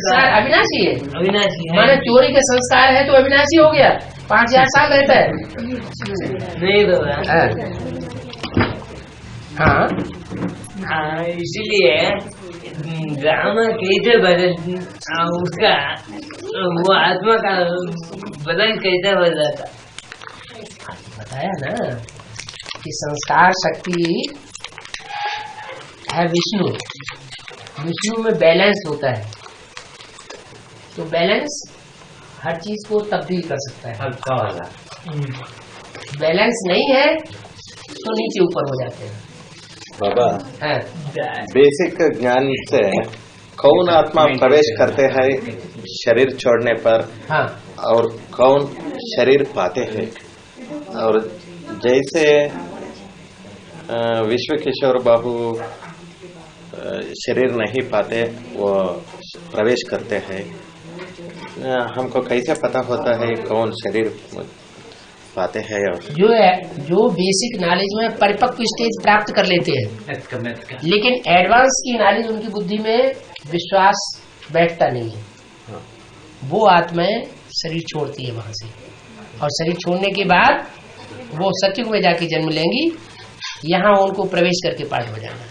अविनाशी है, अविनाशी है। माने चोरी के संस्कार है तो अविनाशी हो गया, 5000 साल रहता है। नहीं बाबा। हाँ इसीलिए ड्रामा कैसे बदल उसका वो आत्मा का बदल कैसे हो जाता। बताया ना कि संस्कार शक्ति है विष्णु, विष्णु में बैलेंस होता है, तो बैलेंस हर चीज को तब्दील कर सकता है। हल्का वाला बैलेंस नहीं है तो नीचे ऊपर हो जाते हैं। बाबा, हाँ। बेसिक ज्ञान से कौन आत्मा प्रवेश करते हैं शरीर छोड़ने पर, हाँ। और कौन शरीर पाते हैं? और जैसे विश्व किशोर बाबू शरीर नहीं पाते, वो प्रवेश करते हैं, हमको कैसे पता होता है कौन शरीर पाते हैं? और जो बेसिक नॉलेज में परिपक्व स्टेज प्राप्त कर लेते हैं, लेकिन एडवांस की नॉलेज उनकी बुद्धि में विश्वास बैठता नहीं है, वो आत्माएं शरीर छोड़ती है वहां से, और शरीर छोड़ने के बाद वो सत्युग में जाके जन्म लेंगी, यहाँ उनको प्रवेश करके पाठ हो जाना।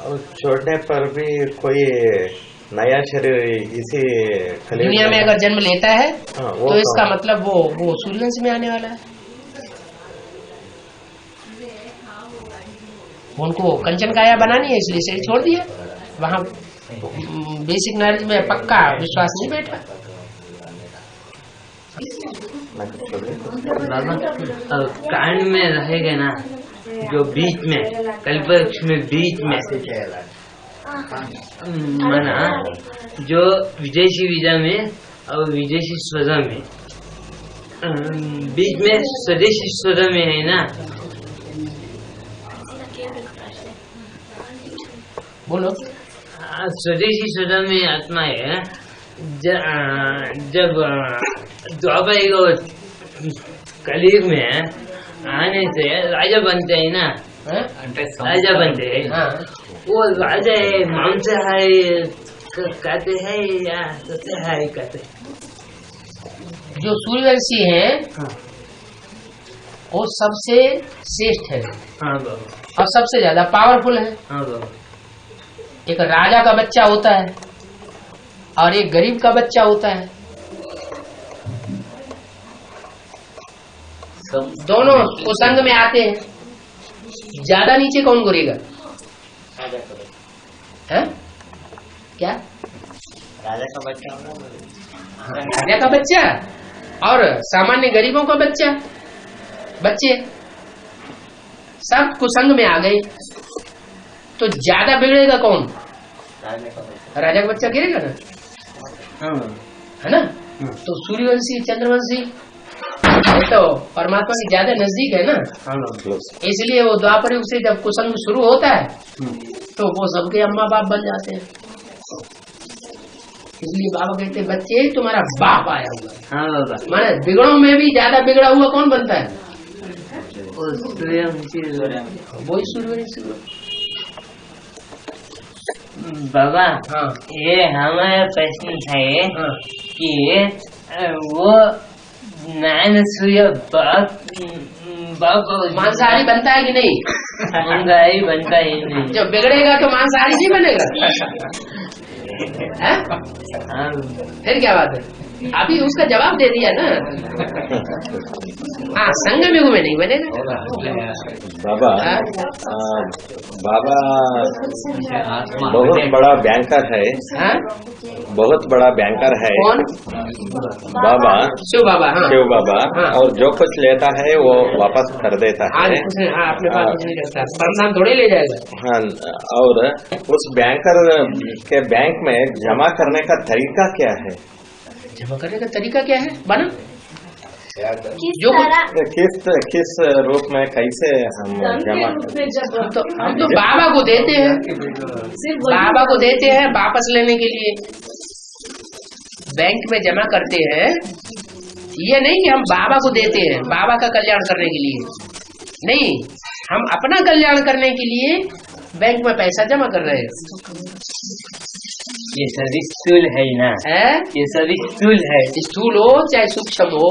और छोड़ने पर भी कोई नया शरीर इसी दुनिया में अगर जन्म लेता है तो इसका मतलब वो सूर्यवंश में आने वाला है। उनको कंचन काया बनानी है, इसलिए शरीर छोड़ दिया। वहाँ बेसिक नॉलेज में पक्का विश्वास नहीं बैठा। कांड में रहेगा ना, जो बीच में कल्पवृक्ष में बीच में मना, जो विदेशी विजा में और विदेशी स्वजा में, बीच में स्वदेशी स्वजा में है ना, बोलो। स्वदेशी स्वजा में आत्मा है। जब द्वापर कलयुग में आने से राजा बनते हैं ना, राजा बनते हैं। वो राजा है मांसाहारी कहते हैं या सस्याहारी कहते हैं? जो सूर्यवंशी है वो सबसे श्रेष्ठ है। हाँ बाबा। और सबसे ज्यादा पावरफुल है। हाँ बाबा। एक राजा का बच्चा होता है और एक गरीब का बच्चा होता है, दोनों कुसंग में आते हैं, ज्यादा नीचे कौन गिरेगा? है क्या? राजा का बच्चा। हाँ, राजा का बच्चा और सामान्य गरीबों का बच्चे सब कुसंग में आ गए, तो ज्यादा बिगड़ेगा कौन? राजा का बच्चा गिरेगा ना, है ना? तो सूर्यवंशी चंद्रवंशी तो परमात्मा की ज्यादा नजदीक है ना, इसलिए वो द्वापर युग से जब कुसंग शुरू होता है तो वो सबके अम्मा बाप बन जाते हैं। इसलिए बाबा कहते हैं बच्चे तुम्हारा बाप आया हुआ है। हाँ बाबा। माने बिगड़ों में भी ज्यादा बिगड़ा हुआ कौन बनता है? वही सूर्यवंशी बाबा। हाँ। ये हमारा प्रश्न है कि वो नारायण सूर्य बाप मांसाहारी बनता है कि नहीं? मांसाहारी बनता ही नहीं। जब बिगड़ेगा तो मांसाहारी नहीं बनेगा। फिर क्या बात है? अभी उसका जवाब दे दिया ना। हाँ, संगम युग में नहीं बनेगा। बाबा, बाबा बहुत बड़ा बैंकर है। हाँ? बहुत बड़ा बैंकर है। कौन? बाबा, शिव बाबा। हाँ। शिव बाबा। हाँ। और जो कुछ लेता है वो वापस कर देता है। अपने पास कुछ नहीं करता, परिणाम थोड़े ले जाएगा। हाँ, और उस बैंकर के बैंक में जमा करने का तरीका क्या है? जमा करने का तरीका क्या है? बना जो किस रूप में कैसे हम जमा? हम तो बाबा को देते हैं, बाबा को देते हैं वापस लेने के लिए। बैंक में जमा करते हैं, ये नहीं कि हम बाबा को देते हैं बाबा का कल्याण करने के लिए, नहीं, हम अपना कल्याण करने के लिए बैंक में पैसा जमा कर रहे हैं। ये सभी स्थूल है ना, है ये सभी स्थूल है। स्थूल हो चाहे सूक्ष्म हो,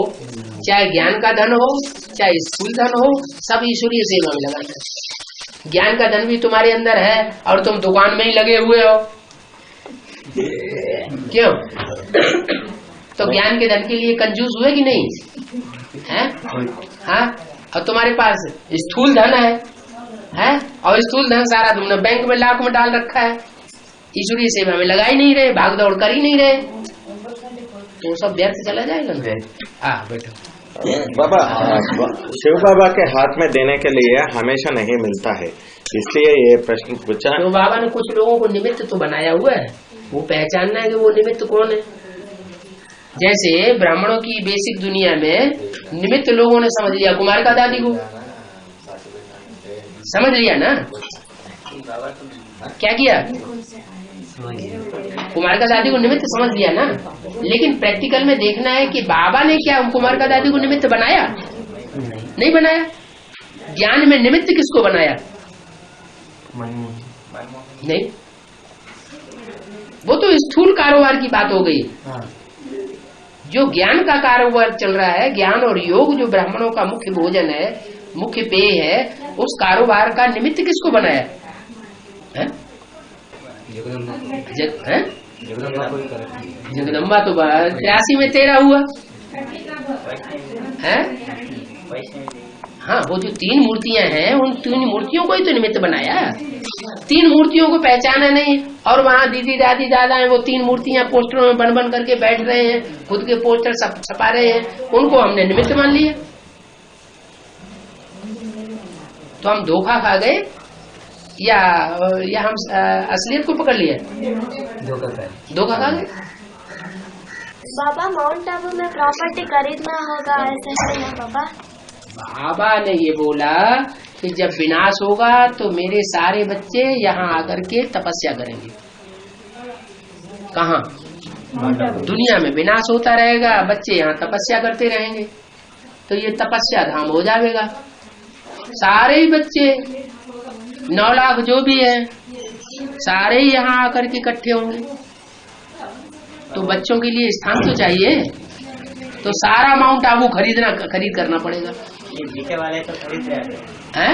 चाहे ज्ञान का धन हो चाहे स्थूल धन हो, सब ईश्वरीय सेवा में लगाना है। ज्ञान का धन भी तुम्हारे अंदर है और तुम दुकान में ही लगे हुए हो, क्यों? तो ज्ञान के धन के लिए कंजूस हुए कि नहीं है? हाँ, और तुम्हारे पास स्थूल धन है और स्थूल धन सारा तुमने बैंक में लाख में डाल रखा है, ईश्वरीय सेवा में लगा ही नहीं रहे, भाग दौड़ कर ही नहीं रहे, तो सब व्यर्थ चला जाएगा ना। हाँ बेटा। बाबा, शिव बाबा के हाथ में देने के लिए हमेशा नहीं मिलता है, इसलिए ये प्रश्न पूछा। तो बाबा ने कुछ लोगों को निमित्त तो बनाया हुआ है, वो पहचानना है कि वो निमित्त कौन है। जैसे ब्राह्मणों की बेसिक दुनिया में निमित्त लोगों ने समझ लिया कुमार का दादी को, समझ लिया ना, क्या किया? कुमार का दादी को निमित्त समझ लिया ना, लेकिन प्रैक्टिकल में देखना है कि बाबा ने क्या कुमार का दादी को निमित्त बनाया? नहीं बनाया। ज्ञान में निमित्त किसको बनाया? नहीं, वो तो स्थूल कारोबार की बात हो गई। जो ज्ञान का कारोबार चल रहा है, ज्ञान और योग जो ब्राह्मणों का मुख्य भोजन है, मुख्य पेय है, उस कारोबार का निमित्त किसको बनाया है? जगदम्बा तो 83 में 13 हुआ है। हाँ, वो जो 3 मूर्तियां हैं, उन 3 मूर्तियों को ही तो निमित्त बनाया। 3 मूर्तियों को पहचाना नहीं, और वहाँ दीदी दादी दादा हैं, वो 3 मूर्तियां पोस्टरों में बन करके बैठ रहे हैं, खुद के पोस्टर छपा रहे हैं, उनको हमने निमित्त मान लिया। तो हम धोखा खा गए या हम असलियत को पकड़ लिया? धोखा खा गए। बाबा, माउंट आबू में प्रॉपर्टी खरीदना होगा, ऐसे है बाबा? बाबा ने ये बोला कि जब विनाश होगा तो मेरे सारे बच्चे यहाँ आकर के तपस्या करेंगे। कहाँ? दुनिया में विनाश होता रहेगा, बच्चे यहाँ तपस्या करते रहेंगे, तो ये तपस्या धाम हो जाएगा। सारे ही बच्चे 9 लाख जो भी है, सारे ही यहाँ आकर के इकट्ठे होंगे, तो बच्चों के लिए स्थान तो चाहिए, तो सारा माउंट आबू खरीद करना पड़ेगा। जीते वाले तो खरीद रहे हैं,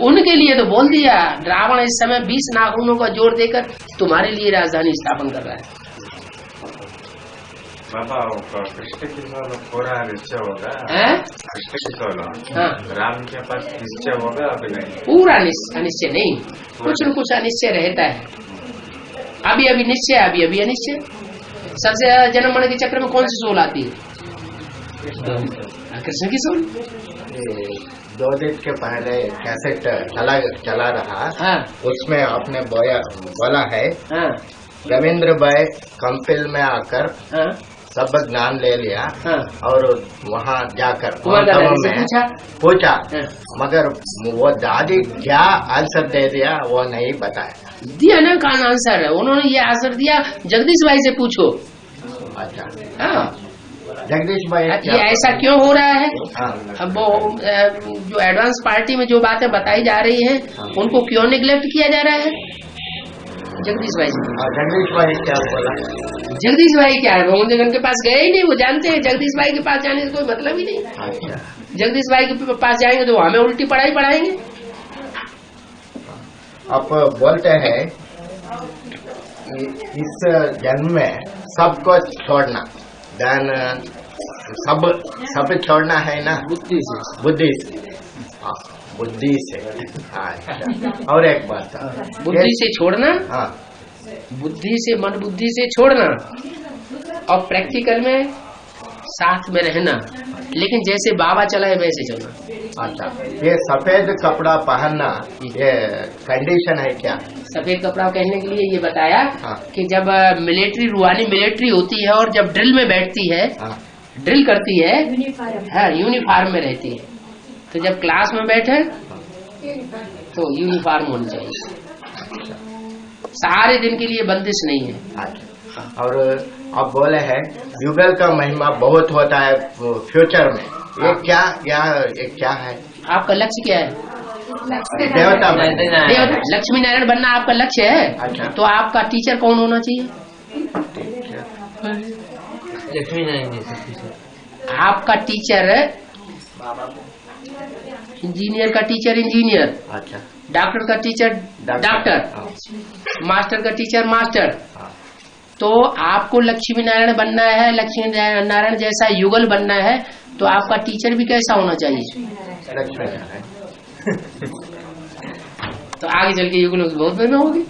उनके लिए तो बोल दिया। रावण इस समय 20 नाखूनों का जोर देकर तुम्हारे लिए राजधानी स्थापन कर रहा है। बाबा, कृष्ण की सोलो पूरा निश्चय होगा? कृष्ण की सोलो राम के पास निश्चय होगा? अभी नहीं, पूरा अनिश्चय नहीं, कुछ न कुछ अनिश्चय रहता है। अभी अभी निश्चय, अभी अभी अनिश्चय। सबसे ज्यादा जन्म मरण के चक्र में कौन सी सोल आती है? कृष्ण की सोल। 2 दिन के पहले कैसेट चला रहा, उसमें आपने बोला है रविंद्र भाई कंपिल में आकर सब ज्ञान ले लिया और वहाँ जाकर पूछा, मगर वो दादी क्या आंसर दे दिया वो नहीं बताया। दिया ना कौन आंसर है? उन्होंने ये आंसर दिया, जगदीश भाई से पूछो। अच्छा, हाँ, जगदीश भाई ये ऐसा क्यों हो रहा है? अब वो जो एडवांस पार्टी में जो बातें बताई जा रही हैं, उनको क्यों निगलेक्ट किया जा रहा है? जगदीश भाई से। जगदीश भाई क्या बोला? जगदीश भाई क्या है, वो जगन के पास गए ही नहीं, वो जानते हैं जगदीश भाई के पास जाने से कोई मतलब ही नहीं। अच्छा, जगदीश भाई के पास जाएंगे तो हमें उल्टी पढ़ाई पढ़ाएंगे। आप बोलते हैं इस जन्म में सबको छोड़ना, देन सब छोड़ना है ना, बुद्धि से। बुद्धि से। अच्छा, और एक बात, बुद्धि से छोड़ना। हाँ, बुद्धि से, मन बुद्धि से छोड़ना, और प्रैक्टिकल में साथ में रहना, लेकिन जैसे बाबा चला है वैसे चलना। अच्छा, ये सफेद कपड़ा पहनना ये कंडीशन है क्या? सफेद कपड़ा पहनने के लिए ये बताया कि जब मिलिट्री, रूहानी मिलिट्री होती है और जब ड्रिल में बैठती है, ड्रिल करती है, हाँ, यूनिफॉर्म में रहती है, तो जब क्लास में बैठे तो यूनिफॉर्म होनी चाहिए, सारे दिन के लिए बंदिश नहीं है। और आप बोले हैं युगल का महिमा बहुत होता है फ्यूचर में, ये क्या है? आपका लक्ष्य क्या है? देवता लक्ष्मी नारायण बनना आपका लक्ष्य है। अच्छा। तो आपका टीचर कौन होना चाहिए? लक्ष्मी नारायण। आपका टीचर इंजीनियर का टीचर इंजीनियर, अच्छा, डॉक्टर का टीचर डॉक्टर, मास्टर का टीचर मास्टर। तो आपको लक्ष्मी नारायण बनना है, लक्ष्मी नारायण जैसा युगल बनना है, तो आपका टीचर भी कैसा होना चाहिए? लक्ष्मी नारायण। तो आगे चल के युगलों की बहुत महिमा होगी।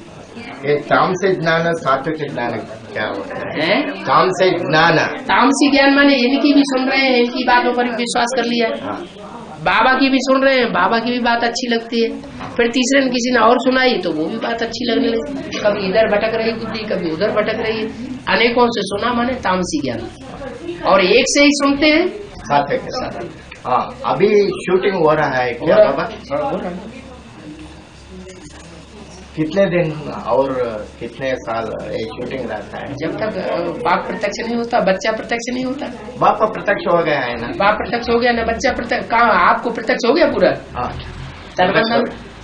ये तामसिक ज्ञान सात्विक ज्ञान क्या होता है? तामसिक ज्ञान, तामसी ज्ञान माने इनकी भी सुन रहे हैं, इनकी बातों पर विश्वास कर लिया, बाबा की भी सुन रहे हैं, बाबा की भी बात अच्छी लगती है, फिर तीसरे ने किसी ने और सुनाई तो वो भी बात अच्छी लगने लगी, कभी इधर भटक रही बुद्धि, कभी उधर भटक रही है, अनेकों से सुना माने तामसी ज्ञान। और एक से ही सुनते हैं सात्विक के साथ। हाँ, अभी शूटिंग हो रहा है क्या बाबा? कितने दिन और कितने साल ये शूटिंग रहता है? जब तक बाप प्रत्यक्ष नहीं होता, बच्चा प्रत्यक्ष नहीं होता। बाप प्रत्यक्ष हो गया है ना? बाप प्रत्यक्ष हो गया ना, बच्चा प्रत्यक्ष कहाँ? आपको प्रत्यक्ष हो गया पूरा?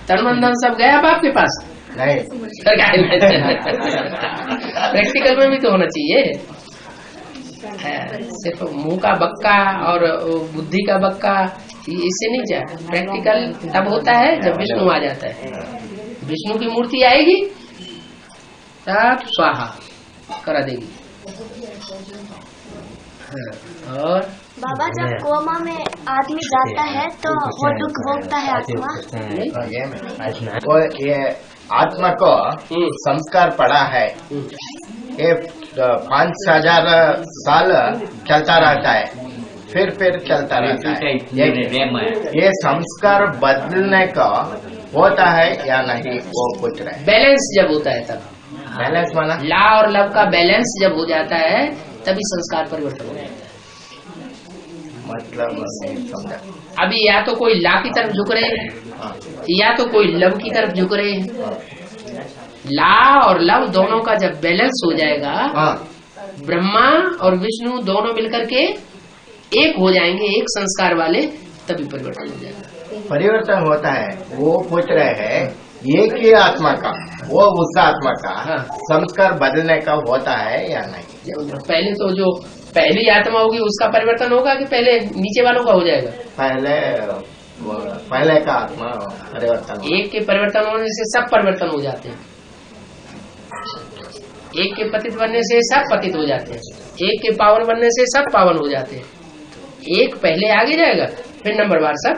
तनबंधन सब गया बाप के पास? नहीं। प्रैक्टिकल में भी तो होना चाहिए। सिर्फ मुंह का बक्का और बुद्धि का बक्का इससे नहीं जाए। प्रैक्टिकल तब होता है जब विष्णु आ जाता है। विष्णु की मूर्ति आएगी तब स्वाहा करा देगी। और बाबा जब कोमा में आदमी जाता है तो वो दुख भोगता है आत्मा। वो ये आत्मा को संस्कार पड़ा है, ये 5,000 साल चलता रहता है, फिर चलता रहता है। ये संस्कार बदलने का होता है या नहीं, वो पूछ रहे हैं। बैलेंस जब होता है तब। बैलेंस माना ला और लव का बैलेंस जब हो जाता है तभी संस्कार परिवर्तन हो जाता है। मतलब नहीं समझा। अभी या तो कोई ला की तरफ झुक रहे हैं या तो कोई लव की तरफ झुक रहे हैं। ला और लव दोनों का जब बैलेंस हो जाएगा, ब्रह्मा और विष्णु दोनों मिलकर के एक हो जाएंगे, एक संस्कार वाले, तभी परिवर्तन हो जाएगा। परिवर्तन होता है वो पूछ रहे हैं, एक ही आत्मा का, वो उस आत्मा का संस्कार बदलने का होता है या नहीं? पहले तो जो पहली आत्मा होगी उसका परिवर्तन होगा कि पहले नीचे वालों का हो जाएगा? पहले का आत्मा परिवर्तन। एक के परिवर्तन होने से सब परिवर्तन हो जाते हैं, एक के पतित बनने से सब पतित हो जाते हैं, एक के पावन बनने से सब पावन हो जाते हैं। एक पहले आगे जाएगा फिर नंबर बार सब।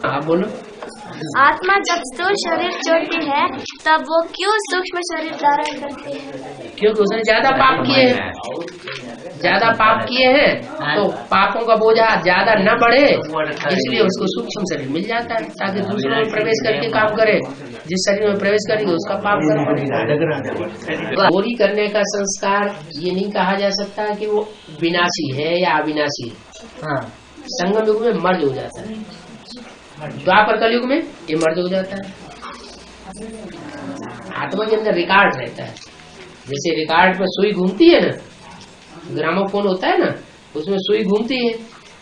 आप बोलो। आत्मा जब स्थूल शरीर छोड़ती है तब वो क्यों सूक्ष्म शरीर धारण करती है? क्योंकि उसने ज्यादा पाप किए हैं, ज्यादा पाप किए हैं तो पापों का बोझा ज्यादा न बढ़े, इसलिए उसको सूक्ष्म शरीर मिल जाता है ताकि दूसरों में प्रवेश करके काम करे। जिस शरीर में प्रवेश करेगी उसका पाप कर्म पड़ेगा। चोरी करने का संस्कार ये नहीं कहा जा सकता कि वो विनाशी है या अविनाशी है। संगम युग में मर्ज हो जाता है, द्वापर कलयुग में ये मर्ज हो जाता है। आत्मा के अंदर रिकॉर्ड रहता है, जैसे रिकॉर्ड में सुई घूमती है ना, ग्रामोफोन होता है ना, उसमें सुई घूमती है,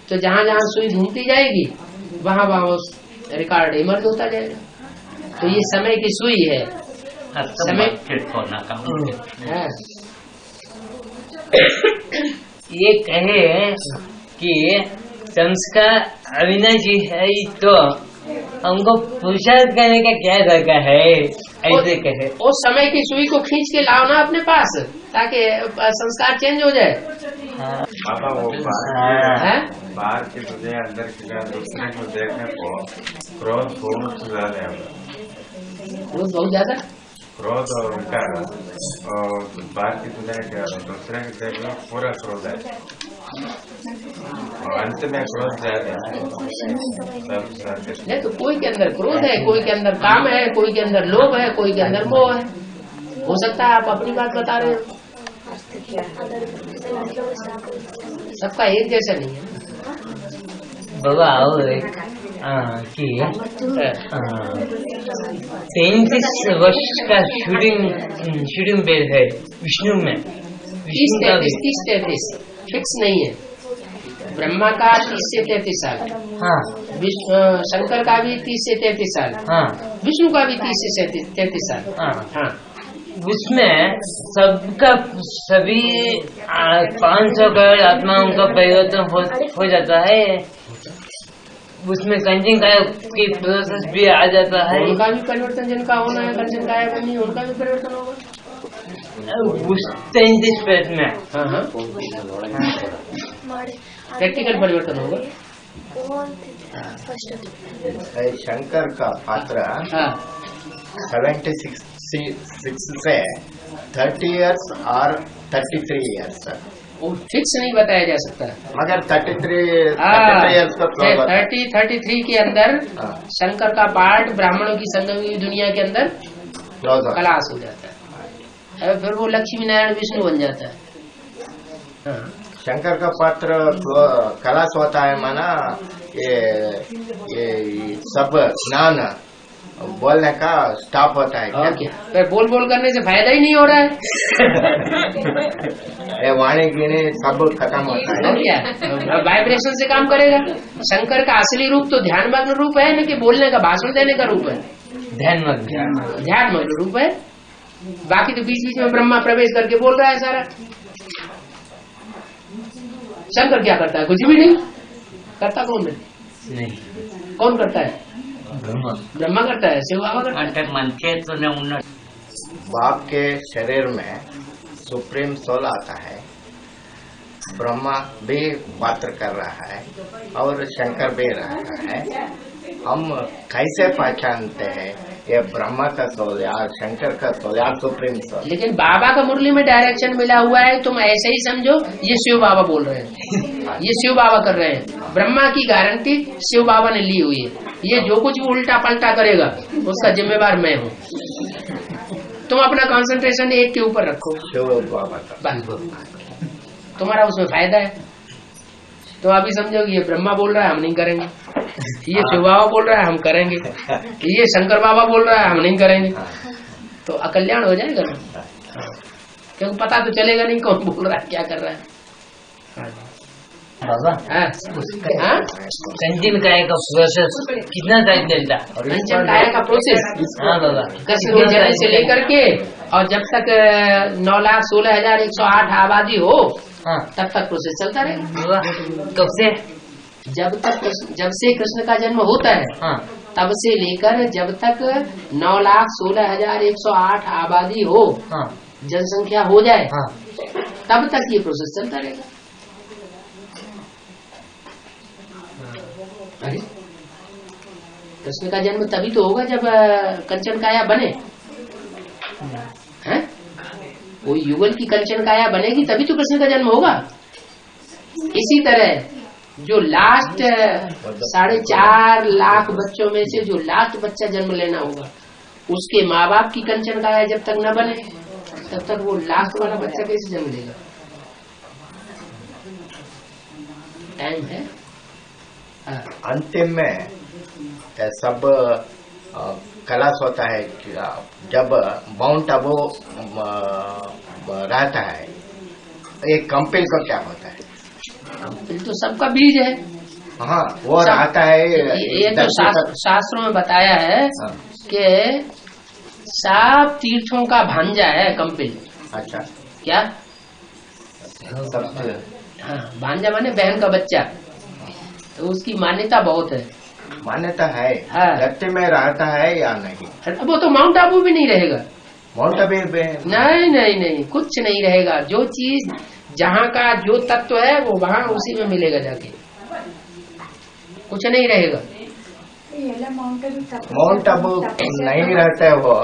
तो जहाँ जहाँ सुई घूमती जाएगी वहाँ वहाँ रिकॉर्ड इमर्ज होता जाएगा। तो ये समय की सुई है, समय ये कहे कि संस्कार अविनाशी है तो हमको पुरुषार्थ करने का क्या दरकार है, ऐसे कहे। उस समय की सुई को खींच के लाओ ना अपने पास ताकि संस्कार चेंज हो जाए। बाबा वो बाहर की दुनिया अंदर की दूसरे को देखने को क्रोध बहुत ज्यादा है। क्रोध बहुत ज्यादा, क्रोध और विकार और बाहर की दुनिया के दूसरे के देखना पूरा क्रोध है और अंत में क्रोध ज्यादा है। नहीं तो कोई के अंदर क्रोध है, कोई के अंदर काम है, कोई के अंदर लोभ है, कोई के अंदर मोह है। हो सकता है आप अपनी बात बता रहे हो, सबका एक जैसा नहीं है बाबा। और कि 33 वर्ष का शूटिंग बेल है विष्णु में। 30-33 फिक्स नहीं है, ब्रह्मा का 30 से 33 साल, हाँ, शंकर का भी 30 से 33 साल, हाँ, विष्णु का भी 30 से 33 साल। हाँ, हाँ, उसमें सबका सभी 500 करोड़ आत्माओं का परिवर्तन हो जाता है। उसमें कंचन काया की प्रोसेस भी आ जाता है। उनका भी परिवर्तन, जिनका होना है कंचन काया करनी, उनका भी परिवर्तन होगा उस 33 पेट में। हाँ हाँ, प्रैक्टिकल परिवर्तन होगा। शंकर का पात्र 76 से 30 इयर्स और 33 इयर्स, वो फिक्स नहीं बताया जा सकता, मगर 33 इयर्स का 33 के अंदर शंकर का पार्ट ब्राह्मणों की संगम दुनिया के अंदर खलास हो जाता है, फिर वो लक्ष्मी नारायण विष्णु बन जाता है। हाँ। शंकर का पात्र खलास होता है, माना ये सब ज्ञान बोलने का स्टॉप होता है क्या? फिर बोल करने से फायदा ही नहीं हो रहा है। ये वाणी गिनी सब खत्म होता है। और क्या वाइब्रेशन से काम करेगा। शंकर का असली रूप तो ध्यानमग्न रूप है, न कि बोलने का, भाषण देने का रूप है। ध्यानमग्न रूप है। बाकी तो बीच बीच में ब्रह्मा प्रवेश करके बोल रहा है सारा। शंकर क्या करता है? कुछ भी नहीं करता। कौन है? नहीं, कौन करता है? ब्रह्मा करता है, शिव बाबा करता है। बाप के शरीर में सुप्रीम सोल आता है, ब्रह्मा भी पात्र कर रहा है और शंकर भी रहा है। हम कैसे पहचानते हैं ये ब्रह्मा का सोल या शंकर का सोल या सुप्रीम सोल? लेकिन बाबा का मुरली में डायरेक्शन मिला हुआ है, तुम ऐसे ही समझो ये शिव बाबा बोल रहे हैं, ये शिव बाबा कर रहे हैं। ब्रह्मा की गारंटी शिव बाबा ने ली हुई है। ये जो कुछ भी उल्टा पलटा करेगा उसका जिम्मेवार मैं हूँ। तुम अपना कंसंट्रेशन एक के ऊपर रखो, शिव बाबा का, तुम्हारा उसमें फायदा है। तो अभी समझो ये ब्रह्मा बोल रहा है, हम नहीं करेंगे। ये शिव बाबा बोल रहा है, हम करेंगे। ये शंकर बाबा बोल रहा है, हम नहीं करेंगे। तो अकल्याण हो जाएगा ना, क्योंकि पता तो चलेगा नहीं कौन बोल रहा है, क्या कर रहा है। बाबा, कंचन काया का प्रोसेस कितना टाइम चलता? कंचन काया का प्रोसेस, हाँ बाबा, कृष्ण के जन्म से लेकर के और जब तक 9,16,108 आबादी हो, हाँ, तब तक प्रोसेस चलता रहेगा। कब से? जब से कृष्ण का जन्म होता है, हाँ, तब से लेकर जब तक 9,16,108 आबादी हो, हाँ, जनसंख्या हो जाए, हाँ, तब तक ये प्रोसेस चलता रहेगा। अरे कृष्ण का जन्म तभी तो होगा जब कंचन काया बने, हैं? कोई युगल की कंचन काया बनेगी तभी तो कृष्ण का जन्म होगा। इसी तरह जो लास्ट 4.5 लाख बच्चों में से जो लास्ट बच्चा जन्म लेना होगा, उसके माँ बाप की कंचन काया जब तक न बने, तब तक वो लास्ट वाला बच्चा कैसे जन्म लेगा? टाइम है। अंतिम में सब खलास होता है जब माउंट आबू रहता है। एक कंपिल को क्या होता है? कंपिल तो सबका बीज है। हाँ, वो रहता है। ये तो शास्त्रों में बताया है कि 7 तीर्थों का भांजा है कंपिल। अच्छा, क्या? सब हाँ, भांजा माने बहन का बच्चा। तो उसकी मान्यता बहुत है। मान्यता है। हाँ। धरती में रहता है या नहीं? वो तो माउंट आबू भी नहीं रहेगा। माउंट आबू नहीं, कुछ नहीं रहेगा। जो चीज जहाँ का जो तत्व है वो वहाँ उसी में मिलेगा जाके, कुछ नहीं रहेगा। माउंट आबू नहीं रहता है वो।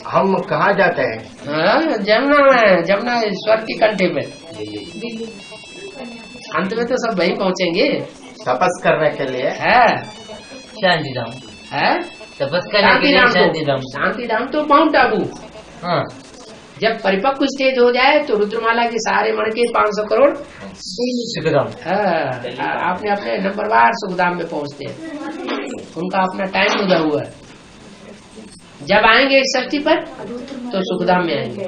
हम कहाँ जाते हैं? हाँ, जमुना ईश्वर की कंठे पे। अंत में तो सब वही पहुँचेंगे तपस करने के लिए। है शांतिधाम है, तपस करने के लिए शांतिधाम तो माउंट आबू। हाँ, जब परिपक्व स्टेज हो जाए तो रुद्रमाला के सारे मणके 500 करोड़ सुखधाम। आपने अपने नंबरवार सुखधाम में पहुँचते हैं। उनका अपना टाइम मुदा हुआ है। जब आएंगे इस सृष्टि पर तो सुखधाम में आएंगे।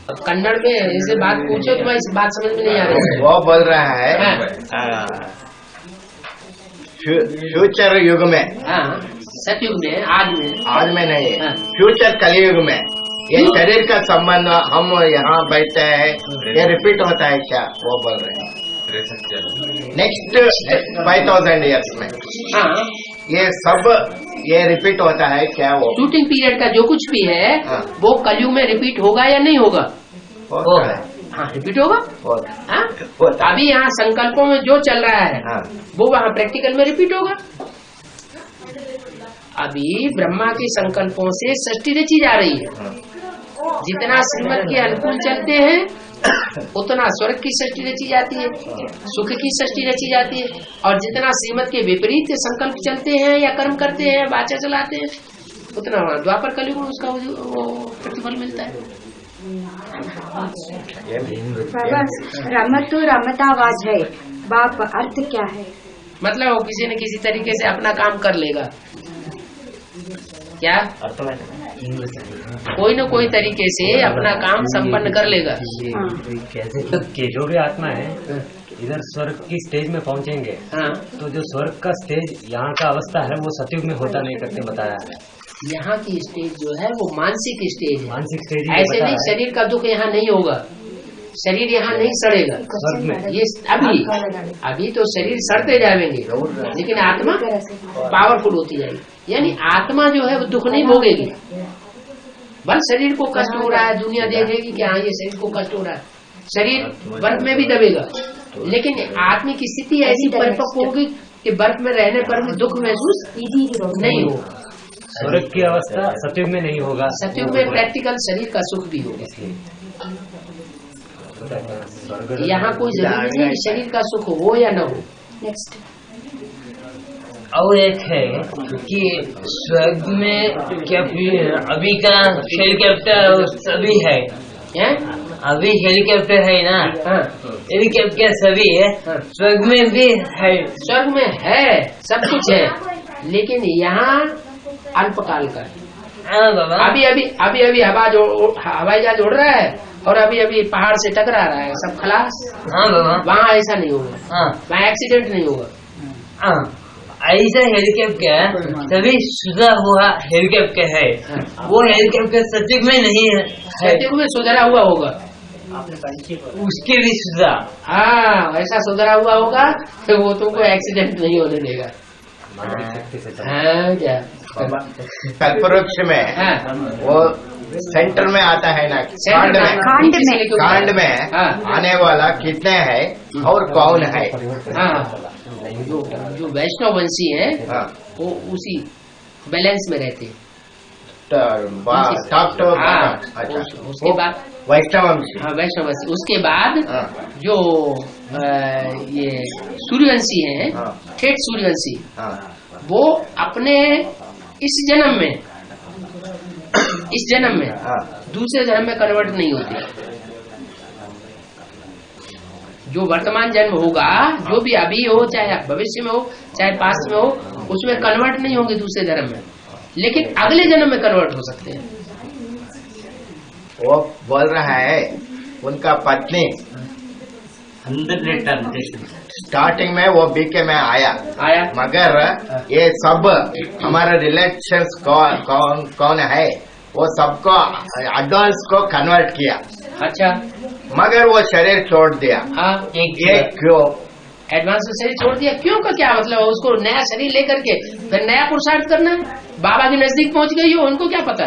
अब कन्नड़ में ऐसे बात पूछो तो इस बात समझ में नहीं आ रही। वो बोल रहा है फ्यूचर युग में, सतयुग में, आज में नहीं, फ्यूचर कलयुग में ये शरीर का संबंध हम यहाँ बैठते हैं, ये रिपीट होता है क्या? वो बोल रहे हैं नेक्स्ट 5000 ईयर्स में ये सब ये रिपीट होता है क्या? वो शूटिंग पीरियड का जो कुछ भी है वो कलयुग में रिपीट होगा या नहीं होगा? हाँ, रिपीट होगा। अभी यहाँ संकल्पों में जो चल रहा है वो वहाँ प्रैक्टिकल में रिपीट होगा। अभी ब्रह्मा के संकल्पों से सृष्टि रची जा रही है। जितना श्रीमत के अनुकूल चलते हैं उतना स्वर्ग की सृष्टि रची जाती है, सुख की सृष्टि रची जाती है, और जितना श्रीमत के विपरीत संकल्प चलते हैं या कर्म करते हैं, वाचा चलाते हैं, उतना द्वापर कलयुग में उसका वो प्रतिफल मिलता है। बाबा, रमत तो रमतावाज है, बाप अर्थ क्या है? मतलब वो किसी न किसी तरीके से अपना काम कर लेगा। क्या कोई न कोई तरीके से अपना काम संपन्न कर लेगा। कैसे कि जो भी आत्मा है इधर स्वर्ग की स्टेज में पहुंचेंगे तो जो स्वर्ग का स्टेज यहाँ का अवस्था है वो सतयुग में होता नहीं करके बताया है। यहाँ की स्टेज जो है वो मानसिक स्टेज है। मानसिक स्टेज ऐसे नहीं, शरीर का दुख यहाँ नहीं होगा, शरीर यहाँ नहीं सड़ेगा। ये अभी तो शरीर सड़ते जाएंगे, लेकिन आत्मा पावरफुल होती जाएगी। यानी आत्मा जो है वो दुख नहीं भोगेगी। बस शरीर को कष्ट हो रहा है, दुनिया देखेगी कि हाँ ये शरीर को कष्ट हो रहा है, शरीर बर्फ में भी दबेगा, लेकिन आत्मा की स्थिति ऐसी परिपक्व होगी कि बर्फ में रहने पर भी दुख महसूस नहीं होगा। स्वर्ग की अवस्था सतयुग में नहीं होगा। सतयुग में प्रैक्टिकल शरीर का सुख भी होगा। यहाँ कोई जरूरी नहीं शरीर का सुख हो या न हो। नेक्स्ट और एक है कि स्वर्ग में क्या अभी का हेलीकॉप्टर सभी है, अभी हेलीकॉप्टर है ना, हेलीकॉप्टर सभी है, स्वर्ग में भी है। स्वर्ग में है, सब कुछ है, लेकिन यहाँ अल्पकाल का। अभी अभी हवाई जहाज उड़ रहा है और अभी अभी पहाड़ से टकरा रहा है, सब खलास। वहाँ ऐसा नहीं होगा, वहाँ एक्सीडेंट नहीं होगा। ऐसा हेलीकॉप्टर तभी सुधरा हुआ हेलीकॉप्टर है, वो हेलीकॉप्टर सतयुग में नहीं है। सतयुग में सुधरा हुआ होगा, उसके भी सुधरा। हाँ, ऐसा सुधरा हुआ होगा तो वो तुमको एक्सीडेंट नहीं होने देगा। हाँ, क्या कल्पवृक्ष में वो सेंटर में आता है ना, कांड में आने वाला कितने हैं और कौन है? जो वैष्णव वंशी है वो उसी बैलेंस में रहते हैं। उसके बाद वैष्णव वंशी, वैष्णव वंशी। उसके बाद जो ये सूर्यवंशी है, ठेठ सूर्यवंशी, वो अपने इस जन्म में दूसरे जन्म में कन्वर्ट नहीं होते। जो वर्तमान जन्म होगा, जो भी अभी हो, चाहे भविष्य में हो, चाहे पास्ट में हो, उसमें कन्वर्ट नहीं होंगे दूसरे जन्म में, लेकिन अगले जन्म में कन्वर्ट हो सकते हैं। वो बोल रहा है उनका पत्नी स्टार्टिंग में वो बीके में आया, मगर ये सब हमारे रिलेशंस कौन है वो सबको एडवांस को कन्वर्ट किया। अच्छा, मगर वो शरीर छोड़ दिया। ये क्यों एडवांस शरीर छोड़ दिया? क्यों का क्या मतलब? उसको नया शरीर लेकर के फिर नया पुरुषार्थ करना है। बाबा के नजदीक पहुंच गई हो, उनको क्या पता।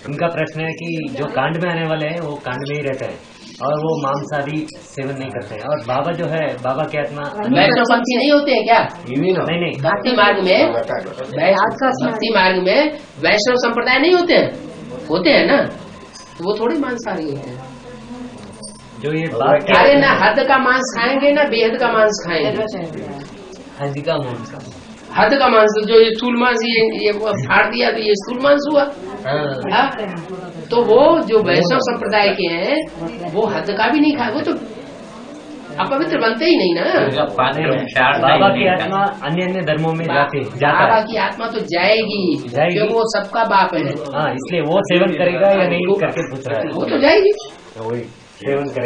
उनका प्रश्न है कि जो कांड में आने वाले हैं वो कांड में ही रहते हैं और वो मांसाहारी सेवन नहीं करते हैं, और बाबा जो है, बाबा के आत्मा वैष्णव पंथी नहीं होते हैं क्या? नहीं, भक्ति मार्ग में वैष्णव संप्रदाय नहीं होते हैं? होते हैं ना, तो वो थोड़े मांसाहारी होते हैं। जो ये बात, अरे ना हद का मांस खाएंगे ना बेहद का मांस खाएंगे। हद का मांस, हद का मांस, जो ये स्थूल मांस, ये फाड़ दिया तो ये स्थूल मांस हुआ। तो वो जो वैष्णव संप्रदाय के हैं वो हद का भी नहीं खाए, वो तो अपवित्र बनते ही नहीं ना। बाबा की आत्मा अन्य अन्य धर्मों में जाता बाबा है। की आत्मा तो जाएगी क्योंकि वो सबका बाप है। हाँ, इसलिए वो सेवन करेगा या नहीं करके पूछ रहा है। वो तो जाएगी, वही सेवन करेगा।